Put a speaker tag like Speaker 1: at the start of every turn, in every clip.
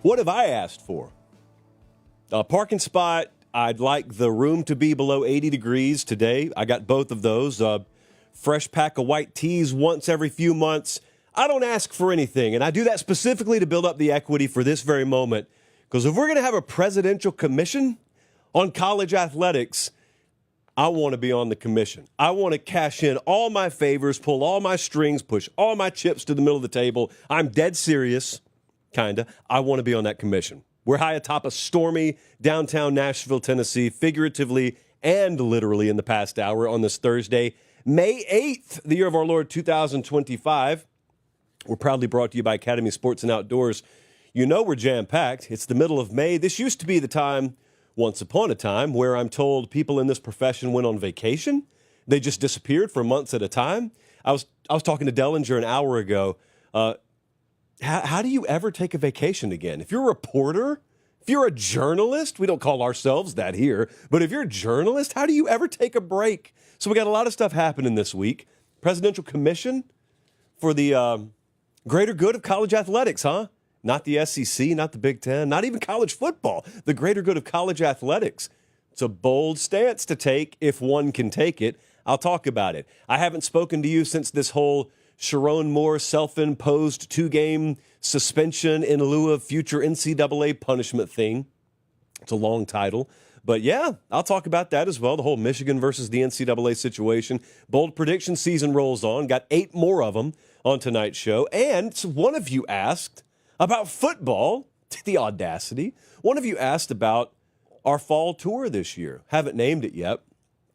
Speaker 1: What have I asked for? A parking spot. I'd like the room to be below 80 degrees today. I got both of those. Fresh pack of white teas once every few months. I don't ask for anything, and I do that specifically to build up the equity for this very moment. Because if we're going to have a presidential commission on college athletics, I want to be on the commission. I want to cash in all my favors, pull all my strings, push all my chips to the middle of the table. I'm dead serious, kind of. I want to be on that commission. We're high atop a stormy downtown Nashville, Tennessee, figuratively and literally in the past hour on this Thursday, May 8th, the year of our Lord 2025. We're proudly brought to you by Academy Sports and Outdoors. You know we're jam-packed. It's the middle of May. This used to be the time, once upon a time, where I'm told people in this profession went on vacation. They just disappeared for months at a time. I was talking to Dellinger an hour ago. How do you ever take a vacation again? If you're a reporter, if you're a journalist, we don't call ourselves that here, but if you're a journalist, how do you ever take a break? So we got a lot of stuff happening this week. Presidential commission for the greater good of college athletics, huh? Not the SEC, not the Big Ten, not even college football. The greater good of college athletics. It's a bold stance to take if one can take it. I'll talk about it. I haven't spoken to you since this whole Sharon Moore self-imposed 2-game suspension in lieu of future NCAA punishment thing. It's a long title. But yeah, I'll talk about that as well, the whole Michigan versus the NCAA situation. Bold prediction season rolls on. Got 8 more of them on tonight's show. And one of you asked about football, the audacity. One of you asked about our fall tour this year. Haven't named it yet.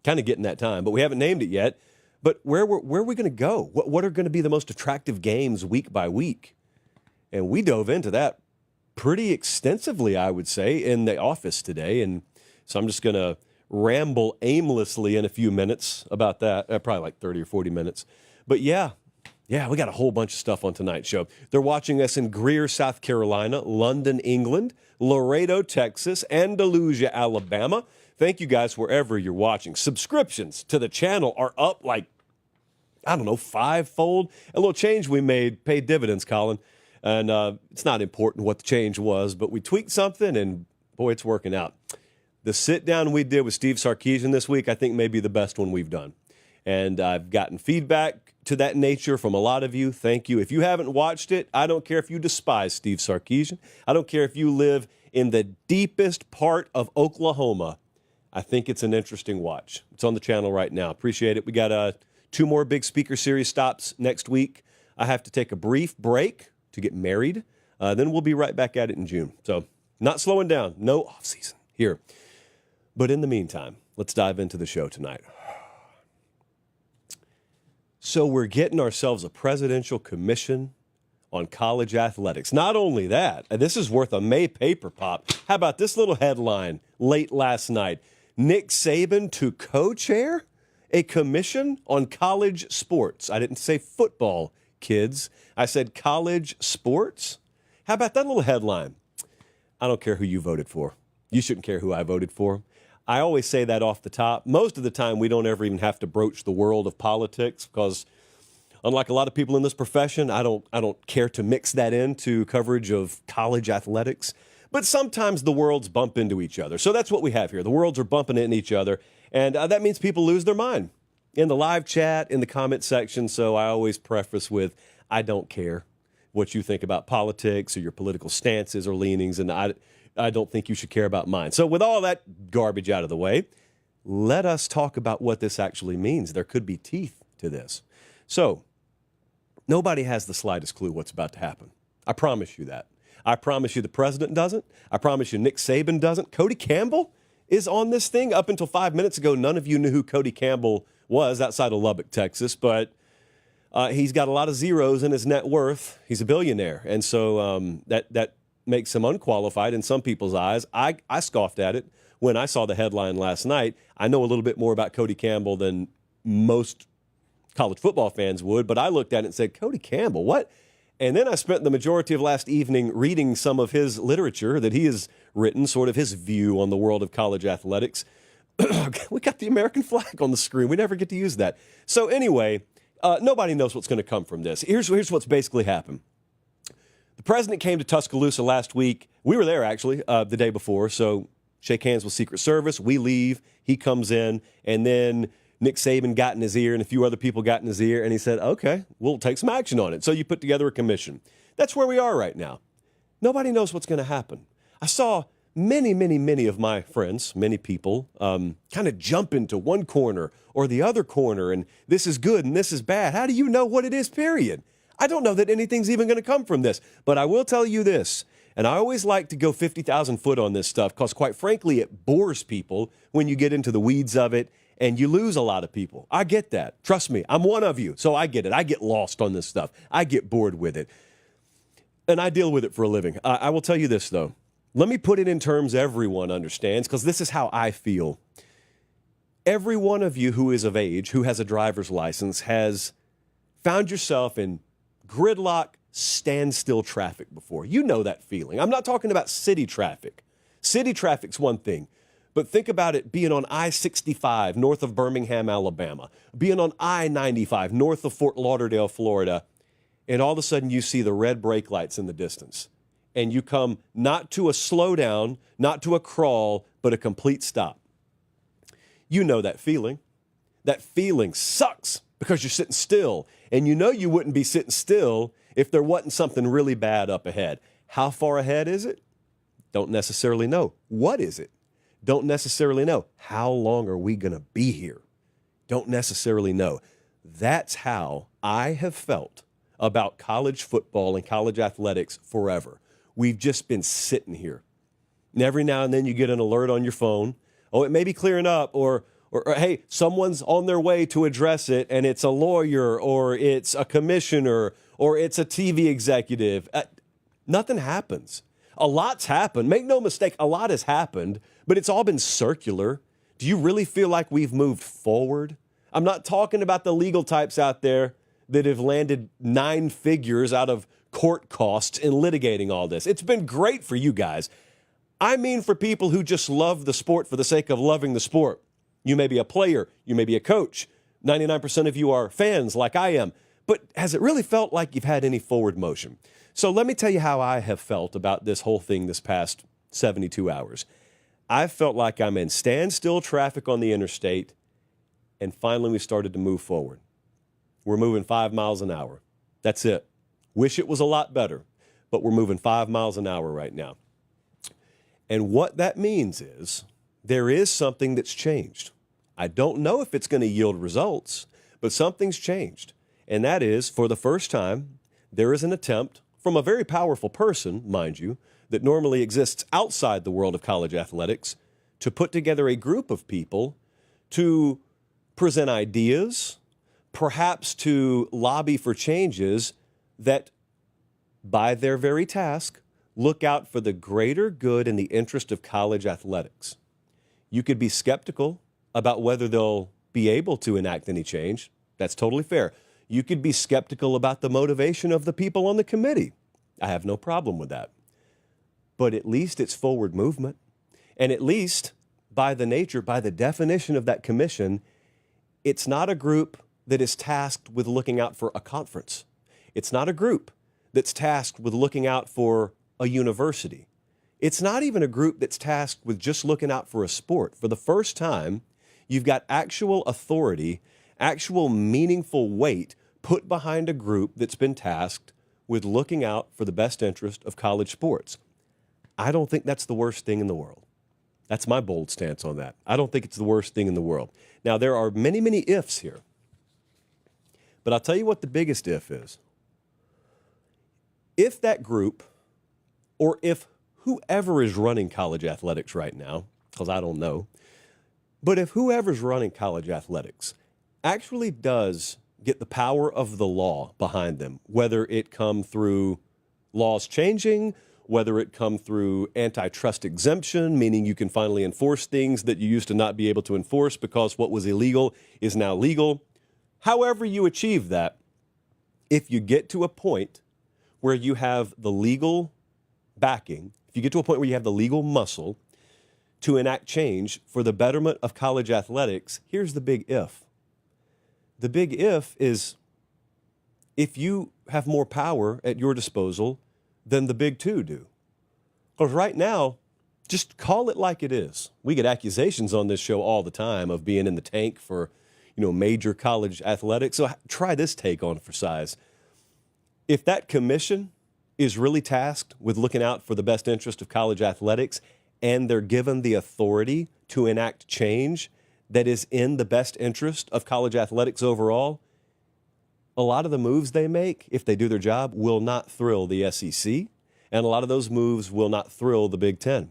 Speaker 1: Kind of getting that time, but we haven't named it yet. But where are we going to go? What are going to be the most attractive games week by week? And we dove into that pretty extensively, I would say, in the office today. And so I'm just going to ramble aimlessly in a few minutes about that, probably like 30 or 40 minutes. But yeah, we got a whole bunch of stuff on tonight's show. They're watching us in Greer, South Carolina, London, England, Laredo, Texas, Andalusia, Alabama. Thank you guys wherever you're watching. Subscriptions to the channel are up like, I don't know, 5-fold. A little change we made paid dividends, Colin. And it's not important what the change was, but we tweaked something, and boy, it's working out. The sit-down we did with Steve Sarkisian this week, I think may be the best one we've done. And I've gotten feedback to that nature from a lot of you. Thank you. If you haven't watched it, I don't care if you despise Steve Sarkisian. I don't care if you live in the deepest part of Oklahoma. I think it's an interesting watch. It's on the channel right now. Appreciate it. We got 2 more big speaker series stops next week. I have to take a brief break to get married. Then we'll be right back at it in June. So not slowing down. No off season here. But in the meantime, let's dive into the show tonight. So we're getting ourselves a presidential commission on college athletics. Not only that, this is worth a May paper pop. How about this little headline late last night? Nick Saban to co-chair a commission on college sports. I didn't say football, kids. I said college sports. How about that little headline? I don't care who you voted for. You shouldn't care who I voted for. I always say that off the top. Most of the time, we don't ever even have to broach the world of politics because, unlike a lot of people in this profession, I don't care to mix that into coverage of college athletics. But sometimes the worlds bump into each other. So that's what we have here. The worlds are bumping into each other, and that means people lose their mind in the live chat, in the comment section. So I always preface with, I don't care what you think about politics or your political stances or leanings, and I don't think you should care about mine. So with all that garbage out of the way, let us talk about what this actually means. There could be teeth to this. So nobody has the slightest clue what's about to happen. I promise you that. I promise you the president doesn't. I promise you Nick Saban doesn't. Cody Campbell is on this thing. Up until 5 minutes ago, none of you knew who Cody Campbell was outside of Lubbock, Texas, but he's got a lot of zeros in his net worth. He's a billionaire, and so that makes him unqualified in some people's eyes. I scoffed at it when I saw the headline last night. I know a little bit more about Cody Campbell than most college football fans would, but I looked at it and said, Cody Campbell, what? And then I spent the majority of last evening reading some of his literature that he has written, sort of his view on the world of college athletics. We got the American flag on the screen. We never get to use that. So anyway, nobody knows what's going to come from this. Here's what's basically happened. The president came to Tuscaloosa last week. We were there, actually, the day before. So shake hands with Secret Service. We leave. He comes in. And then Nick Saban got in his ear and a few other people got in his ear. And he said, okay, we'll take some action on it. So you put together a commission. That's where we are right now. Nobody knows what's going to happen. I saw many of my friends, many people, kind of jump into one corner or the other corner. And this is good and this is bad. How do you know what it is, period? I don't know that anything's even going to come from this. But I will tell you this, and I always like to go 50,000 foot on this stuff because, quite frankly, it bores people when you get into the weeds of it and you lose a lot of people. I get that. Trust me, I'm one of you, so I get it. I get lost on this stuff. I get bored with it. And I deal with it for a living. I will tell you this, though. Let me put it in terms everyone understands, because this is how I feel. Every one of you who is of age, who has a driver's license, has found yourself in gridlock, standstill traffic before. You know that feeling. I'm not talking about city traffic. City traffic's one thing, but think about it being on I-65 north of Birmingham, Alabama, being on I-95 north of Fort Lauderdale, Florida, and all of a sudden you see the red brake lights in the distance. And you come not to a slowdown, not to a crawl, but a complete stop. You know that feeling. That feeling sucks because you're sitting still. And you know you wouldn't be sitting still if there wasn't something really bad up ahead. How far ahead is it? Don't necessarily know. What is it? Don't necessarily know. How long are we going to be here? Don't necessarily know. That's how I have felt about college football and college athletics forever. We've just been sitting here. And every now and then you get an alert on your phone. Oh, it may be clearing up, or hey, someone's on their way to address it, and it's a lawyer, or it's a commissioner, or it's a TV executive. Nothing happens. A lot's happened. Make no mistake, a lot has happened, but it's all been circular. Do you really feel like we've moved forward? I'm not talking about the legal types out there that have landed 9 figures out of court costs in litigating all this. It's been great for you guys. I mean for people who just love the sport for the sake of loving the sport. You may be a player, you may be a coach. 99% of you are fans like I am. But has it really felt like you've had any forward motion? So let me tell you how I have felt about this whole thing this past 72 hours. I've felt like I'm in standstill traffic on the interstate, and finally we started to move forward. We're moving 5 miles an hour. That's it. Wish it was a lot better, but we're moving 5 miles an hour right now. And what that means is there is something that's changed. I don't know if it's going to yield results, but something's changed. And that is, for the first time, there is an attempt from a very powerful person, mind you, that normally exists outside the world of college athletics, to put together a group of people to present ideas, perhaps to lobby for changes that, by their very task, look out for the greater good and the interest of college athletics. You could be skeptical about whether they'll be able to enact any change. That's totally fair. You could be skeptical about the motivation of the people on the committee. I have no problem with that. But at least it's forward movement. And at least, by the nature, by the definition of that commission, it's not a group that is tasked with looking out for a conference. It's not a group that's tasked with looking out for a university. It's not even a group that's tasked with just looking out for a sport. For the first time, you've got actual authority, actual meaningful weight put behind a group that's been tasked with looking out for the best interest of college sports. I don't think that's the worst thing in the world. That's my bold stance on that. I don't think it's the worst thing in the world. Now, there are many ifs here. But I'll tell you what the biggest if is. If that group, or if whoever is running college athletics right now, because I don't know, but if whoever's running college athletics actually does get the power of the law behind them, whether it come through laws changing, whether it come through antitrust exemption, meaning you can finally enforce things that you used to not be able to enforce because what was illegal is now legal. However you achieve that, if you get to a point where you have the legal backing, if you get to a point where you have the legal muscle to enact change for the betterment of college athletics, here's the big if. The big if is if you have more power at your disposal than the Big Two do. Because right now, just call it like it is. We get accusations on this show all the time of being in the tank for, major college athletics. So try this take on it for size. If that commission is really tasked with looking out for the best interest of college athletics, and they're given the authority to enact change that is in the best interest of college athletics overall, a lot of the moves they make, if they do their job, will not thrill the SEC, and a lot of those moves will not thrill the Big Ten.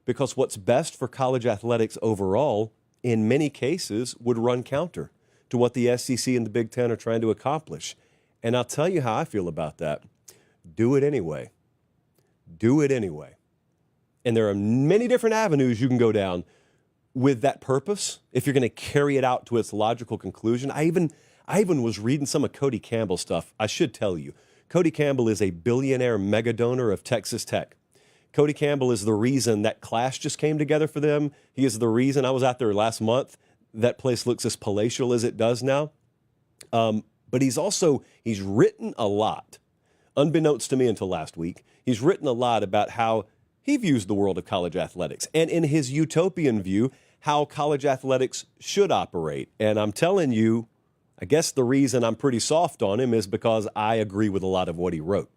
Speaker 1: Because what's best for college athletics overall, in many cases, would run counter to what the SEC and the Big Ten are trying to accomplish. And I'll tell you how I feel about that. Do it anyway. Do it anyway. And there are many different avenues you can go down with that purpose if you're going to carry it out to its logical conclusion. I even was reading some of Cody Campbell's stuff. I should tell you, Cody Campbell is a billionaire mega donor of Texas Tech. Cody Campbell is the reason that class just came together for them. He is the reason I was out there last month. That place looks as palatial as it does now. But he's written a lot, unbeknownst to me until last week. He's written a lot about how he views the world of college athletics, and in his utopian view, how college athletics should operate. And I'm telling you, I guess the reason I'm pretty soft on him is because I agree with a lot of what he wrote.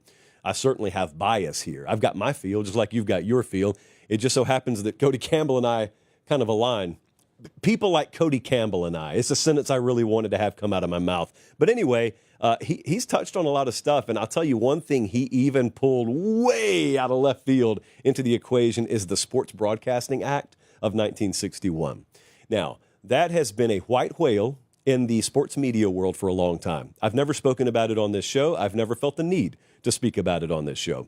Speaker 1: I certainly have bias here. I've got my feel, just like you've got your feel. It just so happens that Cody Campbell and I kind of align. People like Cody Campbell and I. It's a sentence I really wanted to have come out of my mouth. But anyway, he's touched on a lot of stuff, and I'll tell you one thing he even pulled way out of left field into the equation is the Sports Broadcasting Act of 1961. Now, that has been a white whale in the sports media world for a long time. I've never spoken about it on this show. I've never felt the need to speak about it on this show.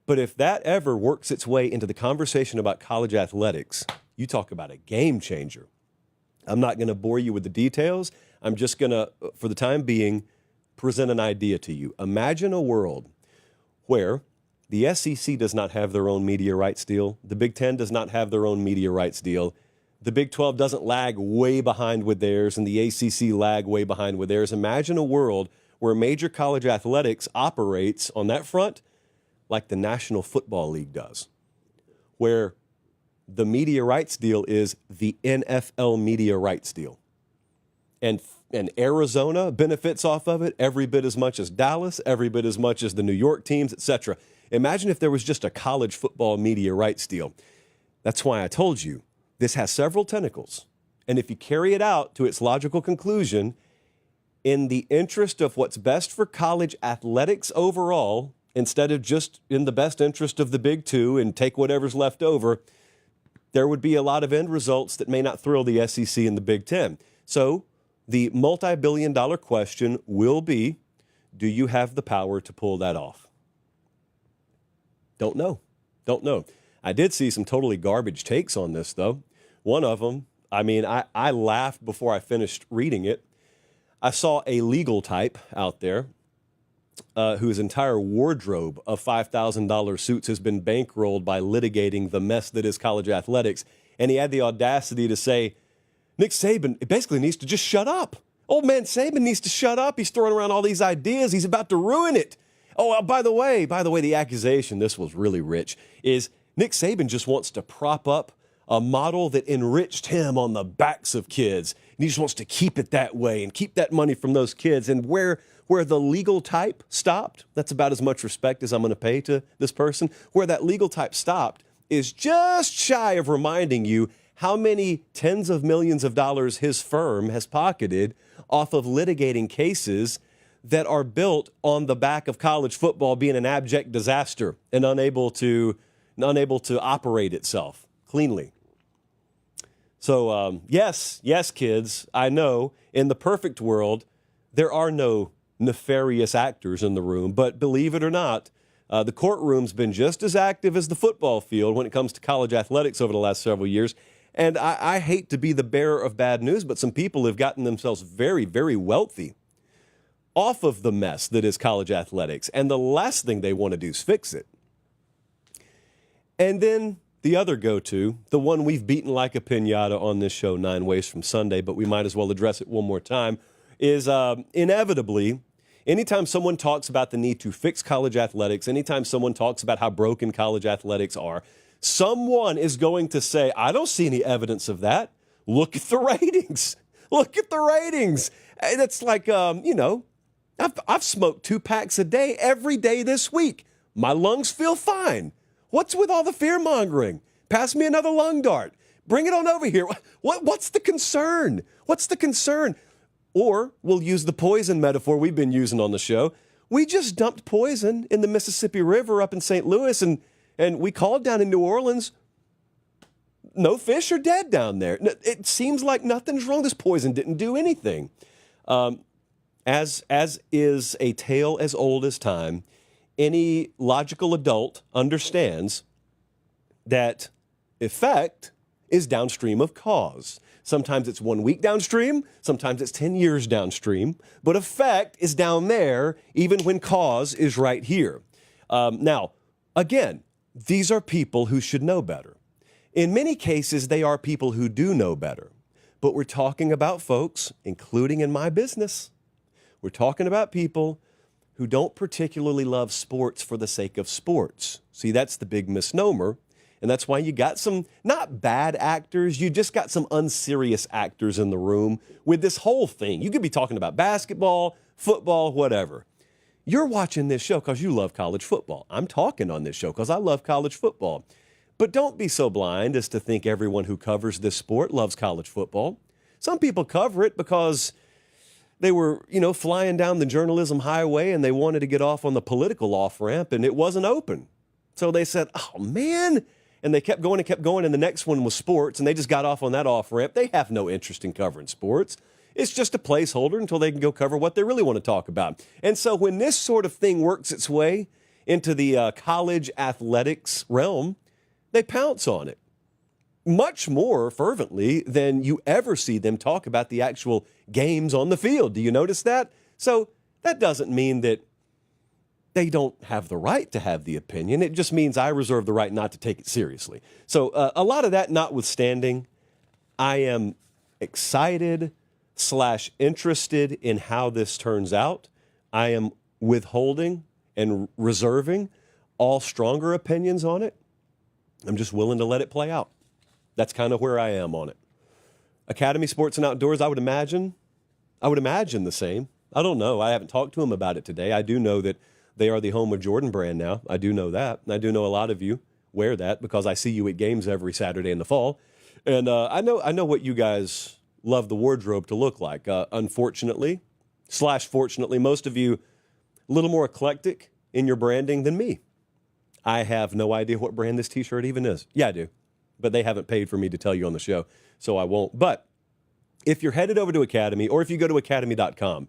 Speaker 1: But if that ever works its way into the conversation about college athletics, you talk about a game changer. I'm not going to bore you with the details. I'm just going to, for the time being, present an idea to you. Imagine a world where the SEC does not have their own media rights deal. The Big Ten does not have their own media rights deal. The Big 12 doesn't lag way behind with theirs, and the ACC lag way behind with theirs. Imagine a world where major college athletics operates on that front like the National Football League does, where the media rights deal is the NFL media rights deal. And Arizona benefits off of it every bit as much as Dallas, every bit as much as the New York teams, etc. Imagine if there was just a college football media rights deal. That's why I told you this has several tentacles. And if you carry it out to its logical conclusion, in the interest of what's best for college athletics overall, instead of just in the best interest of the Big Two and take whatever's left over, there would be a lot of end results that may not thrill the SEC and the Big Ten. So the multi-billion-dollar question will be, do you have the power to pull that off? Don't know. I did see some totally garbage takes on this, though. One of them, I laughed before I finished reading it. I saw a legal type out there whose entire wardrobe of $5,000 suits has been bankrolled by litigating the mess that is college athletics. And he had the audacity to say, Nick Saban basically needs to just shut up. Old man Saban needs to shut up. He's throwing around all these ideas. He's about to ruin it. Oh, by the way, the accusation, this was really rich, is Nick Saban just wants to prop up a model that enriched him on the backs of kids. And he just wants to keep it that way and keep that money from those kids. And where the legal type stopped, that's about as much respect as I'm going to pay to this person, where that legal type stopped is just shy of reminding you how many tens of millions of dollars his firm has pocketed off of litigating cases that are built on the back of college football being an abject disaster and unable to operate itself cleanly. So, yes, kids, I know in the perfect world, there are no nefarious actors in the room, but believe it or not, the courtroom's been just as active as the football field when it comes to college athletics over the last several years. And I hate to be the bearer of bad news, but some people have gotten themselves very, very wealthy off of the mess that is college athletics. And the last thing they want to do is fix it. And then the other go-to, the one we've beaten like a piñata on this show 9 ways from Sunday, but we might as well address it one more time, is inevitably Anytime someone talks about the need to fix college athletics, anytime someone talks about how broken college athletics are, someone is going to say, I don't see any evidence of that. Look at the ratings. Look at the ratings. And it's like, I've smoked 2 packs a day every day this week. My lungs feel fine. What's with all the fear mongering? Pass me another lung dart. Bring it on over here. What's the concern? What's the concern? Or we'll use the poison metaphor we've been using on the show. We just dumped poison in the Mississippi River up in St. Louis, and we called down in New Orleans. No fish are dead down there. It seems like nothing's wrong. This poison didn't do anything. As is a tale as old as time, any logical adult understands that effect is downstream of cause. Sometimes it's 1 week downstream, sometimes it's 10 years downstream, but effect is down there even when cause is right here. Now, again, these are people who should know better. In many cases, they are people who do know better, but we're talking about folks, including in my business, we're talking about people who don't particularly love sports for the sake of sports. See, that's the big misnomer. And that's why you got some, not bad actors, you just got some unserious actors in the room with this whole thing. You could be talking about basketball, football, whatever. You're watching this show because you love college football. I'm talking on this show because I love college football. But don't be so blind as to think everyone who covers this sport loves college football. Some people cover it because they were, flying down the journalism highway and they wanted to get off on the political off-ramp and it wasn't open. So they said, oh, man. And they kept going, and the next one was sports, and they just got off on that off-ramp. They have no interest in covering sports. It's just a placeholder until they can go cover what they really want to talk about. And so when this sort of thing works its way into the college athletics realm, they pounce on it much more fervently than you ever see them talk about the actual games on the field. Do you notice that? So that doesn't mean that they don't have the right to have the opinion. It just means I reserve the right not to take it seriously. So a lot of that notwithstanding, I am excited / interested in how this turns out. I am withholding and reserving all stronger opinions on it. I'm just willing to let it play out. That's kind of where I am on it. Academy Sports and Outdoors, I would imagine the same. I don't know. I haven't talked to them about it today. I do know that they are the home of Jordan Brand now. I do know that. And I do know a lot of you wear that because I see you at games every Saturday in the fall. And I know what you guys love the wardrobe to look like. Unfortunately / fortunately, most of you a little more eclectic in your branding than me. I have no idea what brand this T-shirt even is. Yeah, I do. But they haven't paid for me to tell you on the show, so I won't. But if you're headed over to Academy or if you go to academy.com,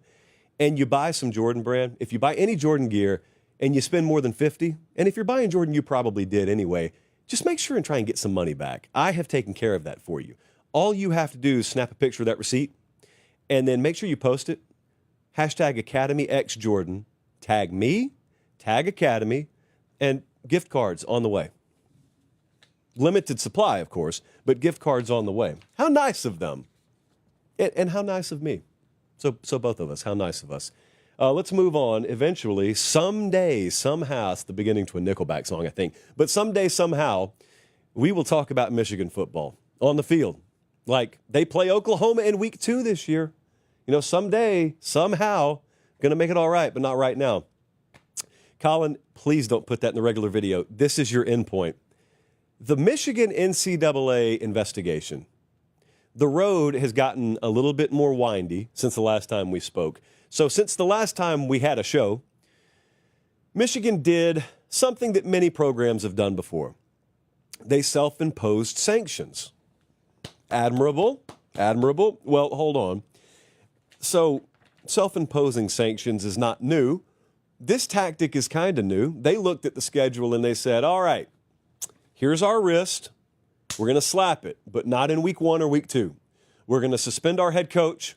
Speaker 1: and you buy some Jordan Brand, if you buy any Jordan gear and you spend more than $50, and if you're buying Jordan, you probably did anyway, just make sure and try and get some money back. I have taken care of that for you. All you have to do is snap a picture of that receipt and then make sure you post it. #AcademyXJordan. Tag me, tag Academy, and gift cards on the way. Limited supply, of course, but gift cards on the way. How nice of them. And how nice of me. So both of us, how nice of us. Let's move on. Eventually, someday, somehow, it's the beginning to a Nickelback song, I think, but someday, somehow, we will talk about Michigan football on the field. Like, they play Oklahoma in week 2 this year. Someday, somehow, going to make it all right, but not right now. Colin, please don't put that in the regular video. This is your endpoint. The Michigan NCAA investigation. The road has gotten a little bit more windy since the last time we spoke. So since the last time we had a show, Michigan did something that many programs have done before. They self-imposed sanctions. Admirable. Well, hold on. So self-imposing sanctions is not new. This tactic is kind of new. They looked at the schedule and they said, all right, here's our wrist. We're going to slap it, but not in week 1 or week 2. We're going to suspend our head coach,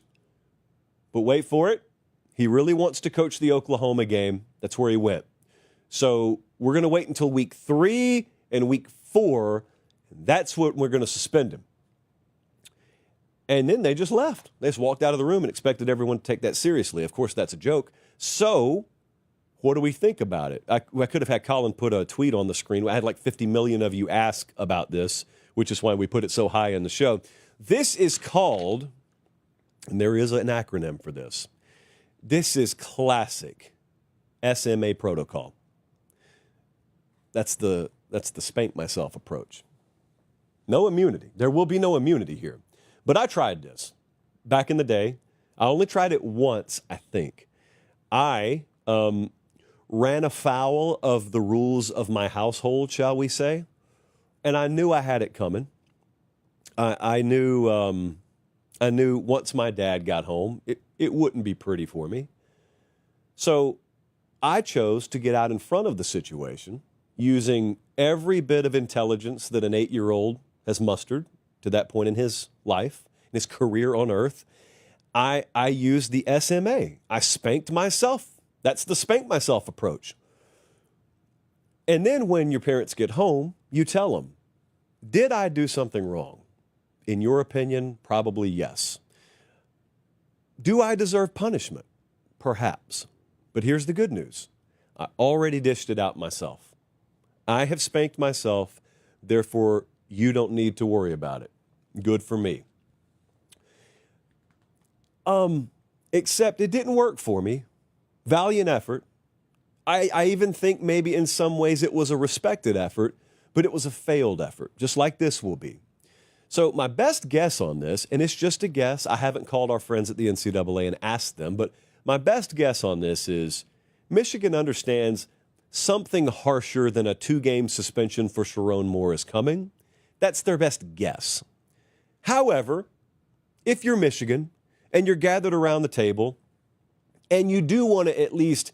Speaker 1: but wait for it. He really wants to coach the Oklahoma game. That's where he went. So we're going to wait until week 3 and week 4. That's what we're going to suspend him. And then they just left. They just walked out of the room and expected everyone to take that seriously. Of course, that's a joke. So what do we think about it? I could have had Colin put a tweet on the screen. I had like 50 million of you ask about this, which is why we put it so high in the show. This is called, and there is an acronym for this. This is classic SMA protocol. That's the spank myself approach. No immunity. There will be no immunity here. But I tried this back in the day. I only tried it once, I think. I ran afoul of the rules of my household, shall we say, and I knew I had it coming. I knew once my dad got home, it wouldn't be pretty for me. So I chose to get out in front of the situation using every bit of intelligence that an 8-year-old has mustered to that point in his life, in his career on earth. I used the SMA. I spanked myself. That's the spank myself approach. And then when your parents get home, you tell them, did I do something wrong? In your opinion, probably yes. Do I deserve punishment? Perhaps. But here's the good news. I already dished it out myself. I have spanked myself, therefore you don't need to worry about it. Good for me. Except it didn't work for me. Valiant effort. I even think maybe in some ways it was a respected effort, but it was a failed effort, just like this will be. So my best guess on this, and it's just a guess, I haven't called our friends at the NCAA and asked them, but my best guess on this is Michigan understands something harsher than a 2-game suspension for Sharon Moore is coming. That's their best guess. However, if you're Michigan and you're gathered around the table and you do want to at least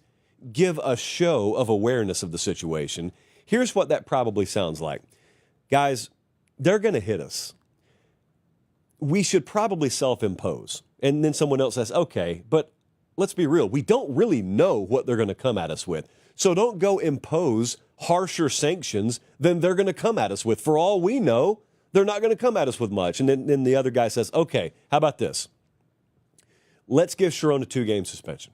Speaker 1: give a show of awareness of the situation, here's what that probably sounds like. Guys, they're going to hit us. We should probably self-impose. And then someone else says, okay, but let's be real. We don't really know what they're going to come at us with. So don't go impose harsher sanctions than they're going to come at us with. For all we know, they're not going to come at us with much. And then the other guy says, okay, how about this? Let's give Sharon a 2-game suspension.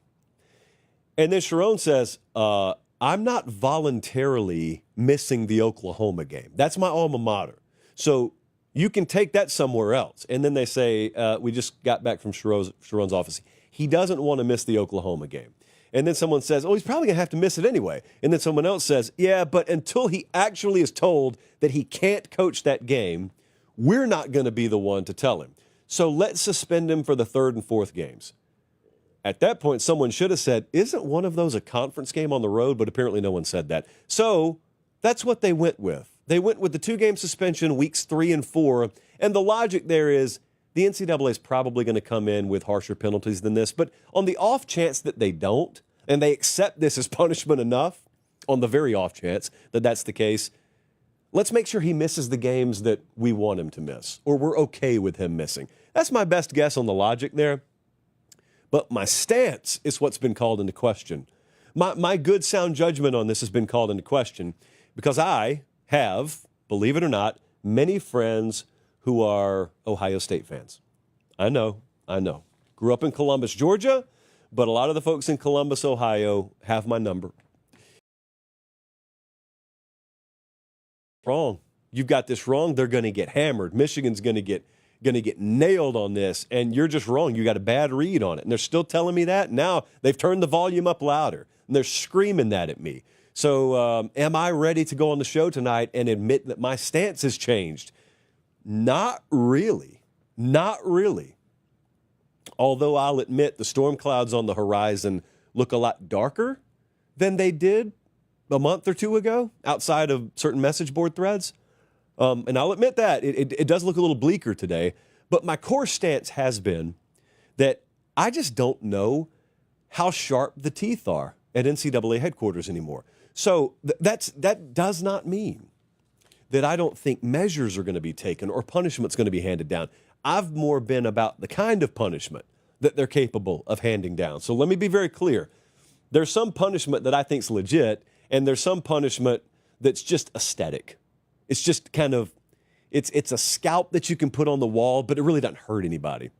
Speaker 1: And then Sharon says, I'm not voluntarily missing the Oklahoma game. That's my alma mater. So you can take that somewhere else. And then they say, we just got back from Sharon's office. He doesn't want to miss the Oklahoma game. And then someone says, oh, he's probably going to have to miss it anyway. And then someone else says, yeah, but until he actually is told that he can't coach that game, we're not going to be the one to tell him. So let's suspend him for the 3rd and 4th games. At that point, someone should have said, isn't one of those a conference game on the road? But apparently no one said that. So that's what they went with. They went with the 2-game suspension weeks 3 and 4. And the logic there is the NCAA is probably going to come in with harsher penalties than this. But on the off chance that they don't, and they accept this as punishment enough, on the very off chance that that's the case, let's make sure he misses the games that we want him to miss, or we're okay with him missing. That's my best guess on the logic there. But my stance is what's been called into question. My good sound judgment on this has been called into question because I have, believe it or not, many friends who are Ohio State fans. I know. Grew up in Columbus, Georgia, but a lot of the folks in Columbus, Ohio have my number. Wrong. You've got this wrong. They're going to get hammered. Michigan's going to get nailed on this, and you're just wrong. You got a bad read on it. And they're still telling me that. Now they've turned the volume up louder, and they're screaming that at me. So am I ready to go on the show tonight and admit that my stance has changed? Not really. Not really. Although I'll admit the storm clouds on the horizon look a lot darker than they did a month or two ago outside of certain message board threads. And I'll admit that. It does look a little bleaker today. But my core stance has been that I just don't know how sharp the teeth are at NCAA headquarters anymore. So that does not mean that I don't think measures are going to be taken or punishment's going to be handed down. I've more been about the kind of punishment that they're capable of handing down. So let me be very clear. There's some punishment that I think is legit, and there's some punishment that's just aesthetic. It's just kind of, it's a scalp that you can put on the wall, but it really doesn't hurt anybody.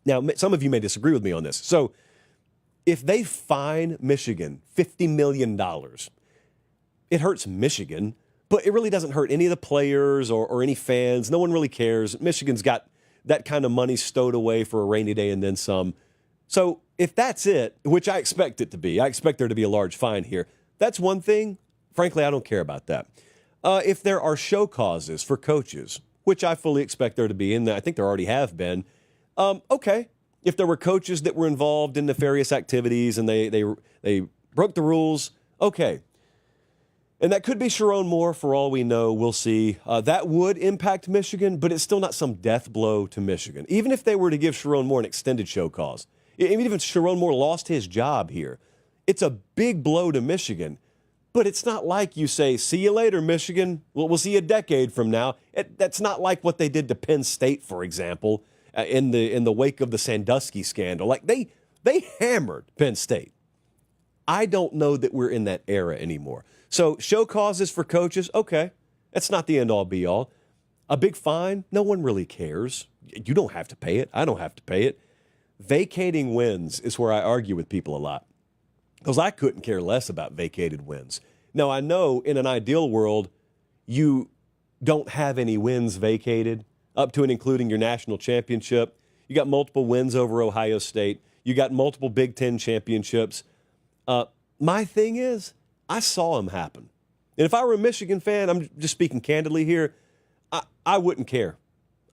Speaker 1: Now, some of you may disagree with me on this. So if they fine Michigan $50 million, it hurts Michigan, but it really doesn't hurt any of the players or any fans. No one really cares. Michigan's got that kind of money stowed away for a rainy day and then some. So if that's it, which I expect it to be, I expect there to be a large fine here. That's one thing. Frankly, I don't care about that. If there are show causes for coaches, which I fully expect there to be, and I think there already have been, okay. If there were coaches that were involved in nefarious activities and they broke the rules, okay. And that could be Sharon Moore for all we know. We'll see. That would impact Michigan, but it's still not some death blow to Michigan. Even if they were to give Sharon Moore an extended show cause, even if Sharon Moore lost his job here, it's a big blow to Michigan. But it's not like you say, see you later, Michigan. We'll see you a decade from now. That's not like what they did to Penn State, for example, in the wake of the Sandusky scandal. Like they hammered Penn State. I don't know that we're in that era anymore. So show causes for coaches, okay. That's not the end-all, be-all. A big fine, no one really cares. You don't have to pay it. I don't have to pay it. Vacating wins is where I argue with people a lot, because I couldn't care less about vacated wins. Now, I know in an ideal world, you don't have any wins vacated, up to and including your national championship. You got multiple wins over Ohio State. You got multiple Big Ten championships. My thing is, I saw them happen. And if I were a Michigan fan, I'm just speaking candidly here, I wouldn't care.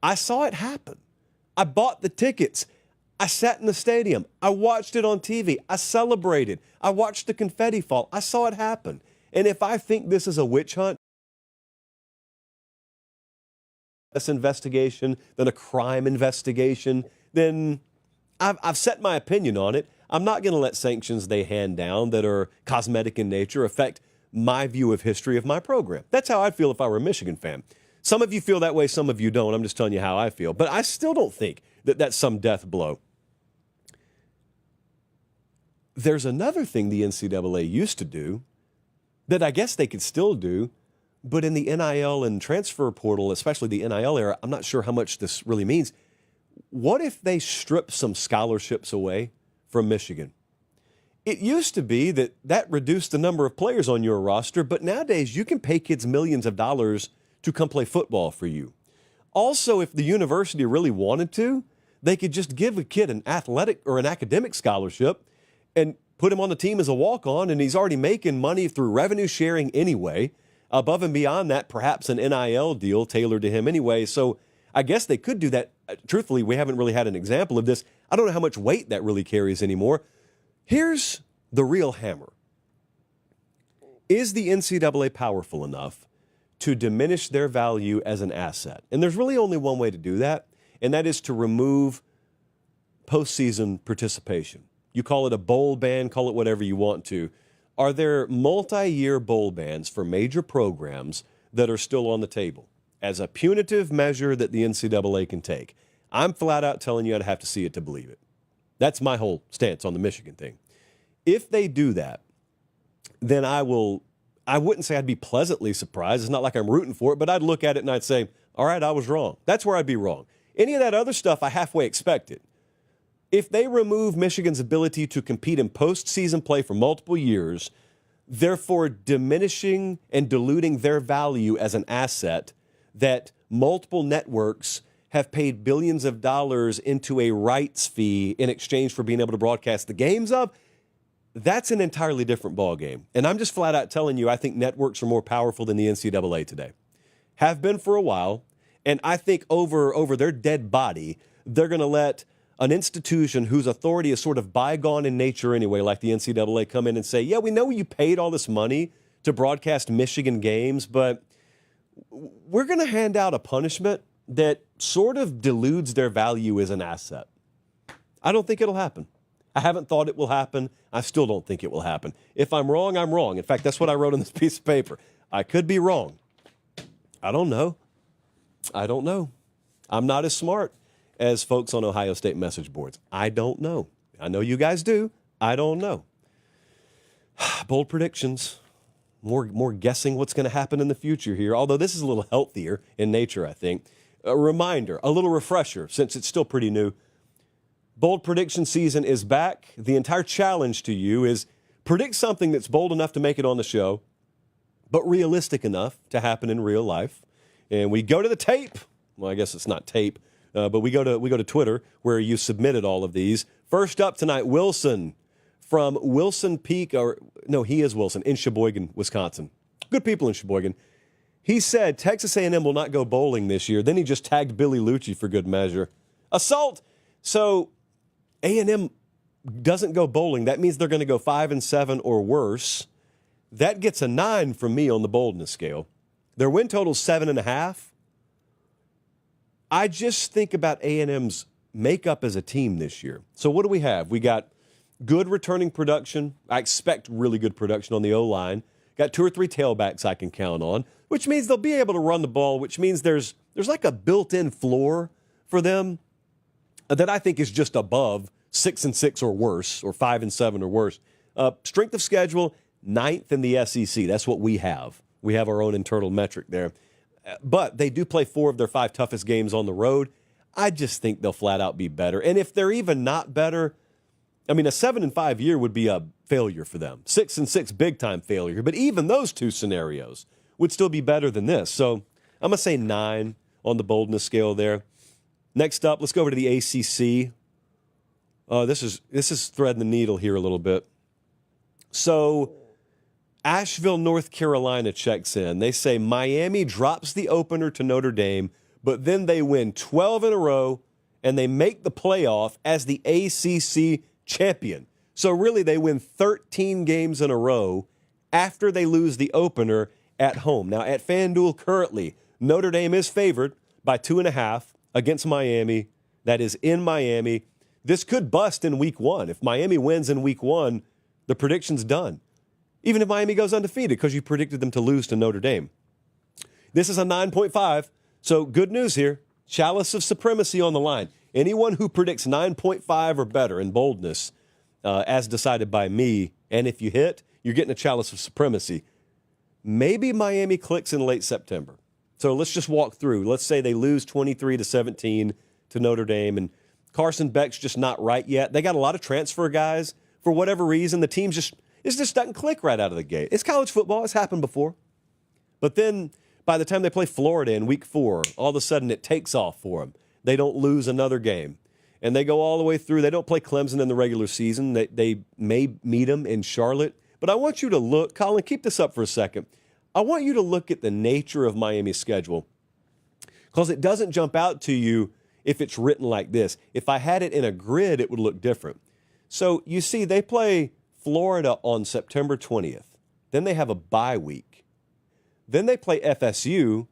Speaker 1: I saw it happen. I bought the tickets. I sat in the stadium. I watched it on TV. I celebrated. I watched the confetti fall. I saw it happen. And if I think this is a witch hunt, this investigation, than a crime investigation, then I've set my opinion on it. I'm not going to let sanctions they hand down that are cosmetic in nature affect my view of history of my program. That's how I'd feel if I were a Michigan fan. Some of you feel that way, some of you don't. I'm just telling you how I feel. But I still don't think that that's some death blow. There's another thing the NCAA used to do that I guess they could still do, but in the NIL and transfer portal, especially the NIL era, I'm not sure how much this really means. What if they strip some scholarships away from Michigan? It used to be that reduced the number of players on your roster, but nowadays you can pay kids millions of dollars to come play football for you. Also, if the university really wanted to, they could just give a kid an athletic or an academic scholarship and put him on the team as a walk-on, and he's already making money through revenue sharing anyway. Above and beyond that, perhaps an NIL deal tailored to him anyway. So I guess they could do that. Truthfully, we haven't really had an example of this. I don't know how much weight that really carries anymore. Here's the real hammer. Is the NCAA powerful enough to diminish their value as an asset? And there's really only one way to do that, and that is to remove postseason participation. You call it a bowl ban, call it whatever you want to. Are there multi-year bowl bans for major programs that are still on the table as a punitive measure that the NCAA can take? I'm flat out telling you I'd have to see it to believe it. That's my whole stance on the Michigan thing. If they do that, then I wouldn't say I'd be pleasantly surprised. It's not like I'm rooting for it, but I'd look at it and I'd say, all right, I was wrong. That's where I'd be wrong. Any of that other stuff I halfway expected. If they remove Michigan's ability to compete in postseason play for multiple years, therefore diminishing and diluting their value as an asset that multiple networks have paid billions of dollars into a rights fee in exchange for being able to broadcast the games of, that's an entirely different ballgame. And I'm just flat out telling you, I think networks are more powerful than the NCAA today. Have been for a while, and I think over their dead body, they're going to let an institution whose authority is sort of bygone in nature anyway, like the NCAA, come in and say, yeah, we know you paid all this money to broadcast Michigan games, but we're going to hand out a punishment that sort of deludes their value as an asset. I don't think it'll happen. I haven't thought it will happen. I still don't think it will happen. If I'm wrong, I'm wrong. In fact, that's what I wrote on this piece of paper. I could be wrong. I don't know. I'm not as smart as folks on Ohio State message boards. I don't know. I know you guys do. I don't know. Bold predictions. More guessing what's going to happen in the future here, although this is a little healthier in nature, I think. A reminder, a little refresher, since it's still pretty new. Bold prediction season is back. The entire challenge to you is predict something that's bold enough to make it on the show, but realistic enough to happen in real life. And we go to the tape. Well, I guess it's not tape, but we go to Twitter where you submitted all of these. First up tonight, Wilson from Wilson Peak, he is Wilson, in Sheboygan, Wisconsin. Good people in Sheboygan. He said Texas A&M will not go bowling this year. Then he just tagged Billy Lucci for good measure. Assault. So A&M doesn't go bowling. That means they're going to go 5-7 or worse. That gets a 9 from me on the boldness scale. Their win total is 7.5. I just think about A&M's makeup as a team this year. So what do we have? We got good returning production. I expect really good production on the O-line. Got 2 or 3 tailbacks I can count on, which means they'll be able to run the ball, which means there's like a built-in floor for them that I think is just above 6-6 or worse, or 5-7 or worse. Strength of schedule, 9th in the SEC. That's what we have. We have our own internal metric there. But they do play 4 of their 5 toughest games on the road. I just think they'll flat out be better. And if they're even not better, I mean, a 7-5 year would be a failure for them. 6-6, big-time failure. But even those 2 scenarios would still be better than this. So I'm going to say 9 on the boldness scale there. Next up, let's go over to the ACC. This is threading the needle here a little bit. So Asheville, North Carolina checks in. They say Miami drops the opener to Notre Dame, but then they win 12 in a row, and they make the playoff as the ACC champion. So really, they win 13 games in a row after they lose the opener at home. Now, at FanDuel currently, Notre Dame is favored by 2.5 against Miami. That is in Miami. This could bust in week 1. If Miami wins in week 1, the prediction's done. Even if Miami goes undefeated because you predicted them to lose to Notre Dame. This is a 9.5, so good news here. Chalice of supremacy on the line. Anyone who predicts 9.5 or better in boldness, as decided by me, and if you hit, you're getting a chalice of supremacy. Maybe Miami clicks in late September. So let's just walk through. Let's say they lose 23-17 to Notre Dame, and Carson Beck's just not right yet. They got a lot of transfer guys. For whatever reason, the team just doesn't click right out of the gate. It's college football. It's happened before. But then by the time they play Florida in week 4, all of a sudden it takes off for them. They don't lose another game. And they go all the way through. They don't play Clemson in the regular season. They may meet them in Charlotte. But I want you to look, Colin, keep this up for a second. I want you to look at the nature of Miami's schedule, because it doesn't jump out to you if it's written like this. If I had it in a grid, it would look different. So you see, they play Florida on September 20th. Then they have a bye week. Then they play FSU.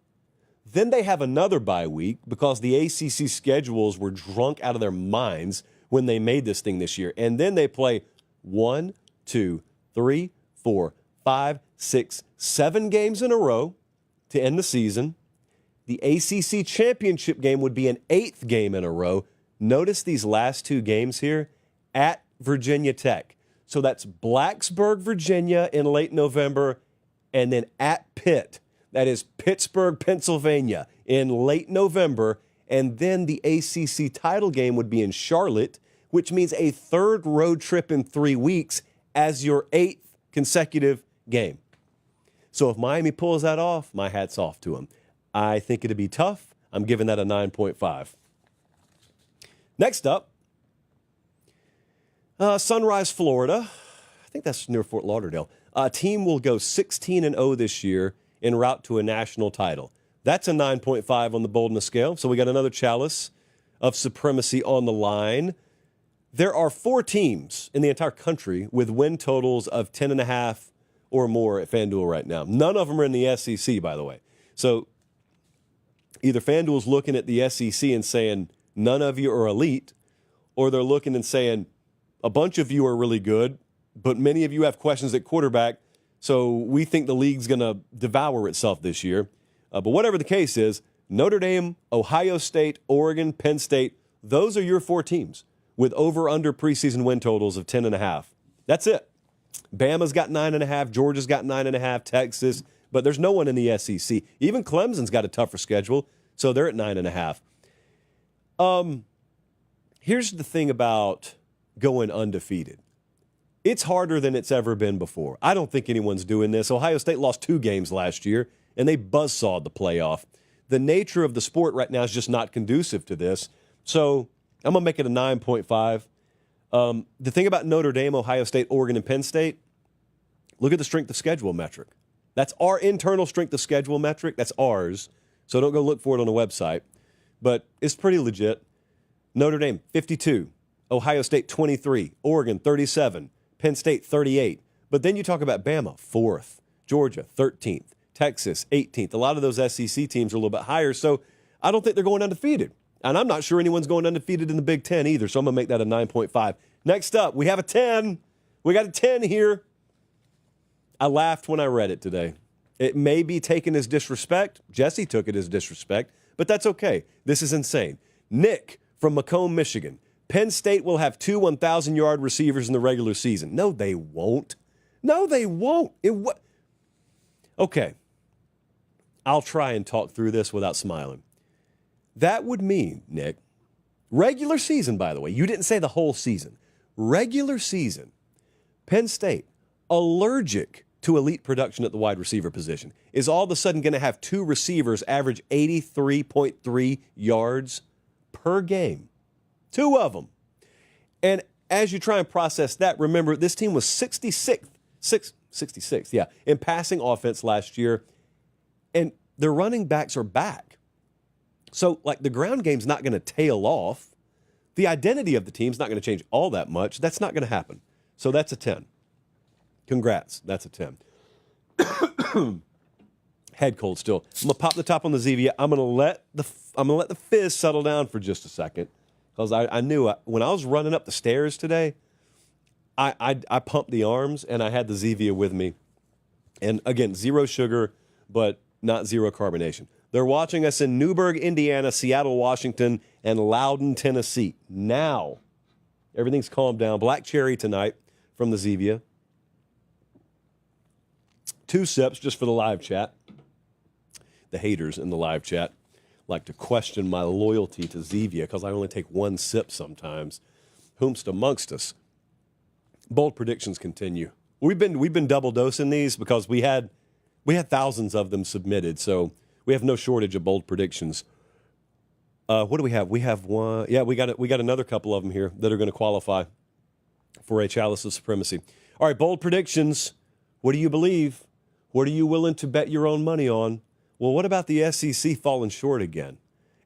Speaker 1: Then they have another bye week because the ACC schedules were drunk out of their minds when they made this thing this year. And then they play 1, 2, 3, 4, 5, 6, 7 games in a row to end the season. The ACC championship game would be an 8th game in a row. Notice these last 2 games here at Virginia Tech. So that's Blacksburg, Virginia in late November, and then at Pitt. That is Pittsburgh, Pennsylvania in late November. And then the ACC title game would be in Charlotte, which means a 3rd road trip in 3 weeks as your 8th consecutive game. So if Miami pulls that off, my hat's off to them. I think it'd be tough. I'm giving that a 9.5. Next up, Sunrise, Florida. I think that's near Fort Lauderdale. A team will go 16-0 this year en route to a national title. That's a 9.5 on the boldness scale. So we got another chalice of supremacy on the line. There are 4 teams in the entire country with win totals of 10.5 or more at FanDuel right now. None of them are in the SEC, by the way. So either FanDuel's looking at the SEC and saying, none of you are elite, or they're looking and saying, a bunch of you are really good, but many of you have questions at quarterback, so we think the league's going to devour itself this year. But whatever the case is, Notre Dame, Ohio State, Oregon, Penn State, those are your 4 teams with over-under preseason win totals of 10.5. That's it. Bama's got 9.5, Georgia's got 9.5, Texas, but there's no one in the SEC. Even Clemson's got a tougher schedule, so they're at 9.5. Here's the thing about going undefeated. It's harder than it's ever been before. I don't think anyone's doing this. Ohio State lost 2 games last year, and they buzzsawed the playoff. The nature of the sport right now is just not conducive to this. So I'm going to make it a 9.5. The thing about Notre Dame, Ohio State, Oregon, and Penn State, look at the strength of schedule metric. That's our internal strength of schedule metric. That's ours. So don't go look for it on the website. But it's pretty legit. Notre Dame, 52. Ohio State, 23. Oregon, 37. Penn State, 38. But then you talk about Bama, 4th. Georgia, 13th. Texas, 18th. A lot of those SEC teams are a little bit higher. So I don't think they're going undefeated. And I'm not sure anyone's going undefeated in the Big Ten either. So I'm going to make that a 9.5. Next up, we have a 10. We got a 10 here. I laughed when I read it today. It may be taken as disrespect. Jesse took it as disrespect, but that's okay. This is insane. Nick from Macomb, Michigan. Penn State will have 2 1,000-yard receivers in the regular season. No, they won't. No, they won't. Okay. I'll try and talk through this without smiling. That would mean, Nick, regular season, by the way. You didn't say the whole season. Regular season. Penn State, allergic to elite production at the wide receiver position, is all of a sudden going to have 2 receivers average 83.3 yards per game. 2 of them. And as you try and process that, remember, this team was 66th in passing offense last year, and their running backs are back. So, like, the ground game's not going to tail off. The identity of the team's not going to change all that much. That's not going to happen. So that's a 10. Congrats. That's a 10. Head cold still. I'm going to pop the top on the Zevia. I'm going to let the fizz settle down for just a second, because I knew when I was running up the stairs today, I pumped the arms, and I had the Zevia with me. And again, 0 sugar, but not 0 carbonation. They're watching us in Newburgh, Indiana, Seattle, Washington, and Loudon, Tennessee. Now, everything's calmed down. Black cherry tonight from the Zevia. 2 sips just for the live chat. The haters in the live chat like to question my loyalty to Zevia because I only take 1 sip sometimes. Whomst amongst us. Bold predictions continue. We've been double dosing these because we had thousands of them submitted, so we have no shortage of bold predictions. What do we have? We have one. Yeah, we got another couple of them here that are going to qualify for a Chalice of Supremacy. All right, bold predictions. What do you believe? What are you willing to bet your own money on? Well, what about the SEC falling short again?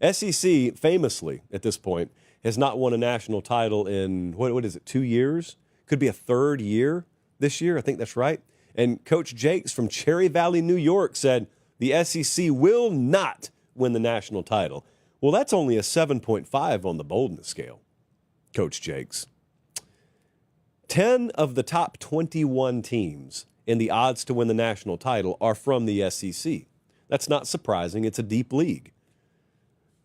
Speaker 1: SEC, famously at this point, has not won a national title in, what is it, 2 years? Could be a 3rd year this year. I think that's right. And Coach Jakes from Cherry Valley, New York, said the SEC will not win the national title. Well, that's only a 7.5 on the boldness scale, Coach Jakes. 10 of the top 21 teams in the odds to win the national title are from the SEC. That's not surprising. It's a deep league.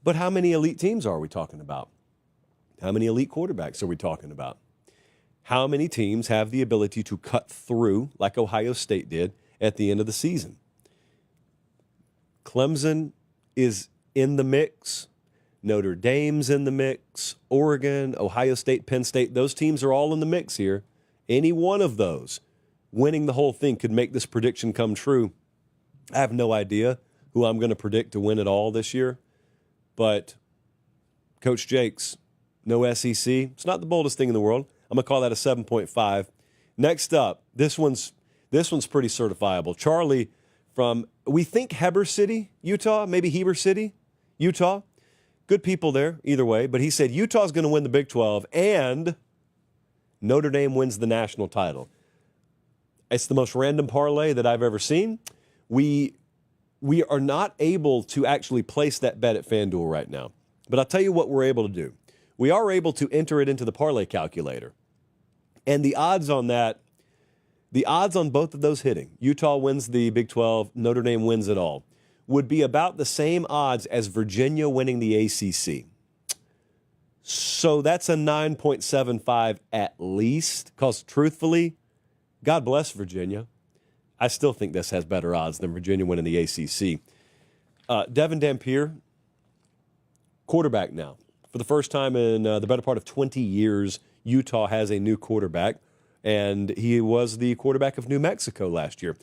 Speaker 1: But how many elite teams are we talking about? How many elite quarterbacks are we talking about? How many teams have the ability to cut through, like Ohio State did, at the end of the season? Clemson is in the mix. Notre Dame's in the mix. Oregon, Ohio State, Penn State, those teams are all in the mix here. Any one of those winning the whole thing could make this prediction come true. I have no idea who I'm going to predict to win it all this year. But Coach Jakes, no SEC. It's not the boldest thing in the world. I'm going to call that a 7.5. Next up, this one's pretty certifiable. Charlie from, we think Heber City, Utah, maybe Heber City, Utah. Good people there, either way. But he said Utah's going to win the Big 12 and Notre Dame wins the national title. It's the most random parlay that I've ever seen. We are not able to actually place that bet at FanDuel right now. But I'll tell you what we're able to do. We are able to enter it into the parlay calculator. And the odds on that, the odds on both of those hitting, Utah wins the Big 12, Notre Dame wins it all, would be about the same odds as Virginia winning the ACC. So that's a 9.75 at least, because truthfully, God bless Virginia. I still think this has better odds than Virginia winning the ACC. Devin Dampier, quarterback now For the first time in the better part of 20 years, Utah has a new quarterback, and he was the quarterback of New Mexico last year.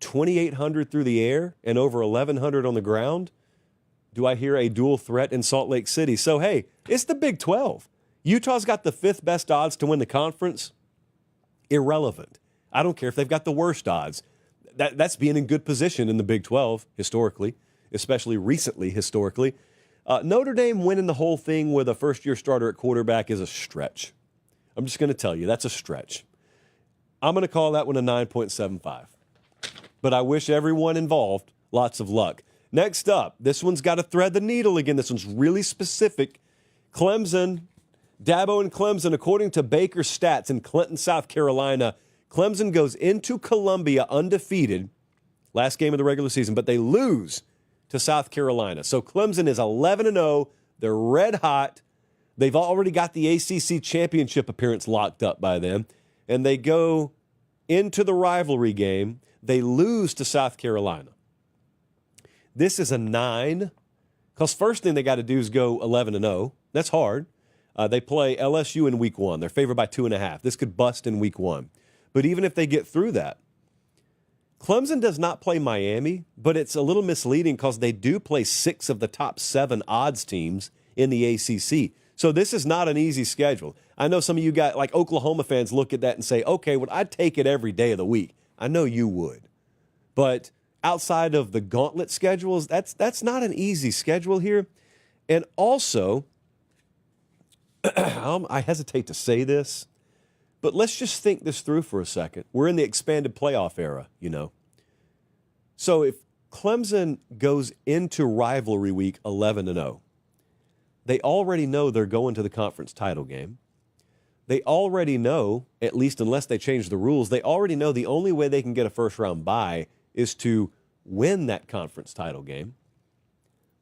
Speaker 1: 2,800 through the air and over 1,100 on the ground. Do I hear a dual threat in Salt Lake City? So, hey, it's the Big 12. Utah's got the 5th best odds to win the conference. Irrelevant. I don't care if they've got the worst odds. That's being in good position in the Big 12 historically, especially recently historically. Notre Dame winning the whole thing with a first-year starter at quarterback is a stretch. I'm just going to tell you, that's a stretch. I'm going to call that one a 9.75. But I wish everyone involved lots of luck. Next up, this one's got to thread the needle again. This one's really specific. Clemson, Dabo and Clemson, according to Baker's stats in Clinton, South Carolina, Clemson goes into Columbia undefeated, last game of the regular season, but they lose to South Carolina. So Clemson is 11-0. They're red hot. They've already got the ACC championship appearance locked up by them. And they go into the rivalry game. They lose to South Carolina. This is a 9, because first thing they got to do is go 11-0. That's hard. They play LSU in week 1. They're favored by 2.5. This could bust in week 1. But even if they get through that, Clemson does not play Miami, but it's a little misleading because they do play 6 of the top 7 odds teams in the ACC. So this is not an easy schedule. I know some of you guys, like Oklahoma fans, look at that and say, okay, well, I'd take it every day of the week. I know you would. But outside of the gauntlet schedules, that's not an easy schedule here. And also, I hesitate to say this, but let's just think this through for a second. We're in the expanded playoff era, you know. So if Clemson goes into rivalry week 11-0, they already know they're going to the conference title game. They already know, at least unless they change the rules, they already know the only way they can get a first-round bye is to win that conference title game.